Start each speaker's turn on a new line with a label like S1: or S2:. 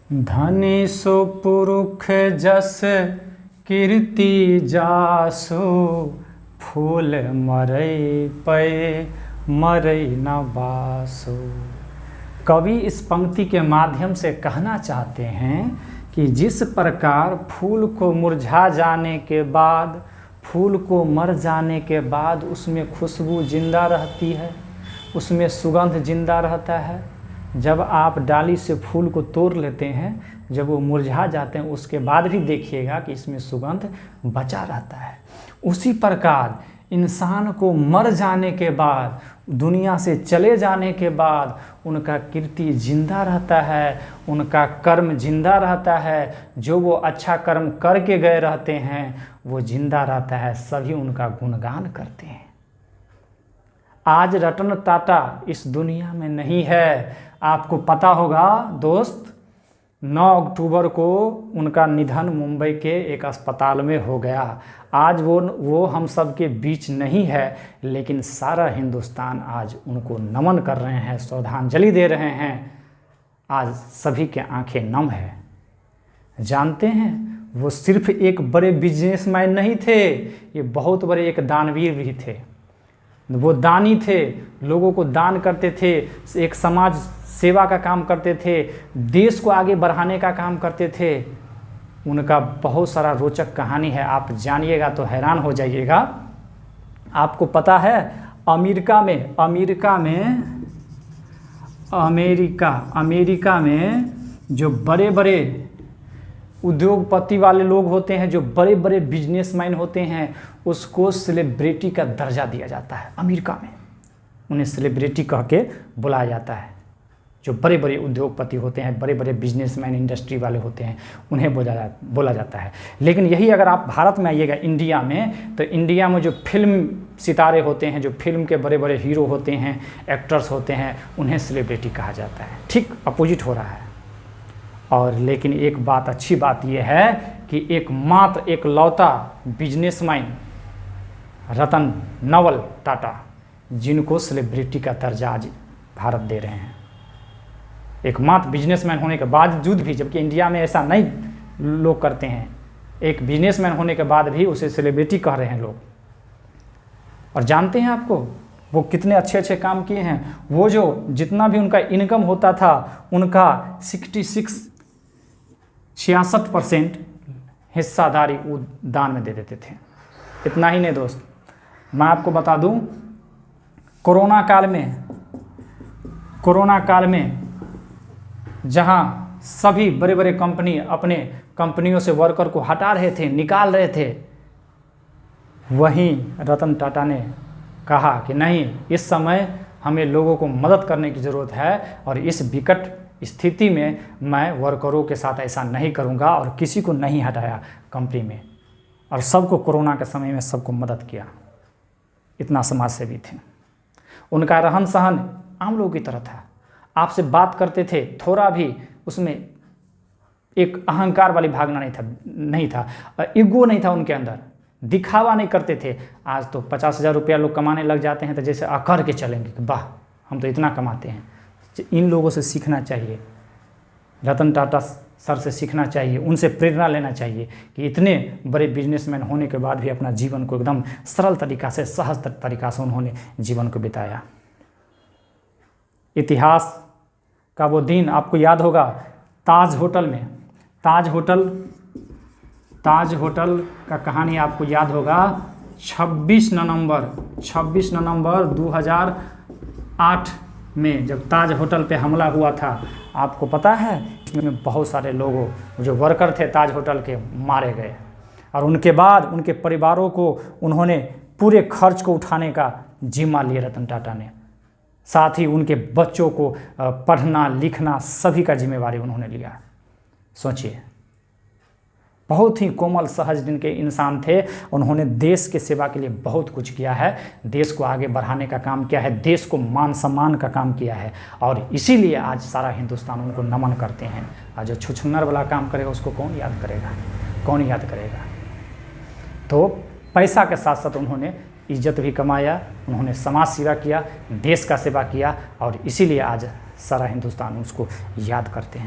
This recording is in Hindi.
S1: धनी सो पुरुष जस कीर्ति जासु, फूल मरई पे मरई न बासु। कवि इस पंक्ति के माध्यम से कहना चाहते हैं कि जिस प्रकार फूल को मुरझा जाने के बाद, फूल को मर जाने के बाद उसमें खुशबू जिंदा रहती है, उसमें सुगंध जिंदा रहता है। जब आप डाली से फूल को तोड़ लेते हैं, जब वो मुरझा जाते हैं, उसके बाद भी देखिएगा कि इसमें सुगंध बचा रहता है। उसी प्रकार इंसान को मर जाने के बाद, दुनिया से चले जाने के बाद उनका कीर्ति जिंदा रहता है, उनका कर्म जिंदा रहता है। जो वो अच्छा कर्म करके गए रहते हैं वो जिंदा रहता है, सभी उनका गुणगान करते हैं। आज रतन टाटा इस दुनिया में नहीं है। आपको पता होगा दोस्त, 9 अक्टूबर को उनका निधन मुंबई के एक अस्पताल में हो गया। आज वो हम सब के बीच नहीं है, लेकिन सारा हिंदुस्तान आज उनको नमन कर रहे हैं, श्रद्धांजलि दे रहे हैं। आज सभी के आंखें नम है। जानते हैं, वो सिर्फ एक बड़े बिजनेसमैन नहीं थे, ये बहुत बड़े एक दानवीर भी थे। वो दानी थे, लोगों को दान करते थे, एक समाज सेवा का काम करते थे, देश को आगे बढ़ाने का काम करते थे। उनका बहुत सारा रोचक कहानी है, आप जानिएगा तो हैरान हो जाइएगा। आपको पता है अमेरिका में जो बड़े बड़े उद्योगपति वाले लोग होते हैं, जो बड़े बड़े बिजनेसमैन होते हैं, उसको सेलिब्रिटी का दर्जा दिया जाता है। अमेरिका में उन्हें सेलिब्रिटी कह के बुलाया जाता है। जो बड़े बड़े उद्योगपति होते हैं, बड़े बड़े बिजनेसमैन, इंडस्ट्री वाले होते हैं, उन्हें बोला जाता है। लेकिन यही अगर आप भारत में आइएगा, इंडिया में, तो इंडिया में जो फिल्म सितारे होते हैं, जो फिल्म के बड़े बड़े हीरो होते हैं, एक्टर्स होते हैं, उन्हें सेलिब्रिटी कहा जाता है। ठीक अपोजिट हो रहा है। और लेकिन एक बात, अच्छी बात यह है कि एकमात्र एकलौता बिजनेसमैन रतन नवल टाटा, जिनको सेलिब्रिटी का दर्जा आज भारत दे रहे हैं। एकमात्र बिजनेसमैन होने के बावजूद भी, जबकि इंडिया में ऐसा नहीं लोग करते हैं, एक बिजनेसमैन होने के बाद भी उसे सेलिब्रिटी कह रहे हैं लोग। और जानते हैं आपको वो कितने अच्छे अच्छे काम किए हैं। वो जो जितना भी उनका इनकम होता था, उनका 66% हिस्सादारी वो दान में दे देते थे। इतना ही नहीं दोस्त, मैं आपको बता दूं, कोरोना काल में जहां सभी बड़े बड़े कंपनी अपने कंपनियों से वर्कर को हटा रहे थे, निकाल रहे थे, वहीं रतन टाटा ने कहा कि नहीं, इस समय हमें लोगों को मदद करने की ज़रूरत है और इस विकट स्थिति में मैं वर्करों के साथ ऐसा नहीं करूंगा, और किसी को नहीं हटाया कंपनी में, और सबको कोरोना के समय में सबको मदद किया। इतना समाज सेवी थे। उनका रहन सहन आम लोगों की तरह था। आपसे बात करते थे, थोड़ा भी उसमें एक अहंकार वाली भावना नहीं था, ईगो नहीं था उनके अंदर, दिखावा नहीं करते थे। आज तो 50,000 रुपया लोग कमाने लग जाते हैं तो जैसे अकड़ के चलेंगे कि वाह हम तो इतना कमाते हैं। इन लोगों से सीखना चाहिए, रतन टाटा सर से सीखना चाहिए, उनसे प्रेरणा लेना चाहिए कि इतने बड़े बिजनेसमैन होने के बाद भी अपना जीवन को एकदम सरल तरीक़ा से, सहज तरीक़ा से उन्होंने जीवन को बिताया। इतिहास का वो दिन आपको याद होगा, ताज होटल का कहानी आपको याद होगा। 26 नवंबर 2008 में जब ताज होटल पे हमला हुआ था, आपको पता है इसमें बहुत सारे लोगों जो वर्कर थे ताज होटल के मारे गए, और उनके बाद उनके परिवारों को उन्होंने पूरे खर्च को उठाने का जिम्मा लिया रतन टाटा ने। साथ ही उनके बच्चों को पढ़ना लिखना सभी का जिम्मेवारी उन्होंने लिया। सोचिए, बहुत ही कोमल सहज दिन के इंसान थे। उन्होंने देश के सेवा के लिए बहुत कुछ किया है, देश को आगे बढ़ाने का काम किया है, देश को मान सम्मान का काम किया है, और इसीलिए आज सारा हिंदुस्तान उनको नमन करते हैं। और जो छुछुन्नर वाला काम करेगा उसको कौन याद करेगा। तो पैसा के साथ साथ उन्होंने इज्जत भी कमाया, उन्होंने समाज सेवा किया, देश का सेवा किया, और इसीलिए आज सारा हिंदुस्तान उसको याद करते हैं।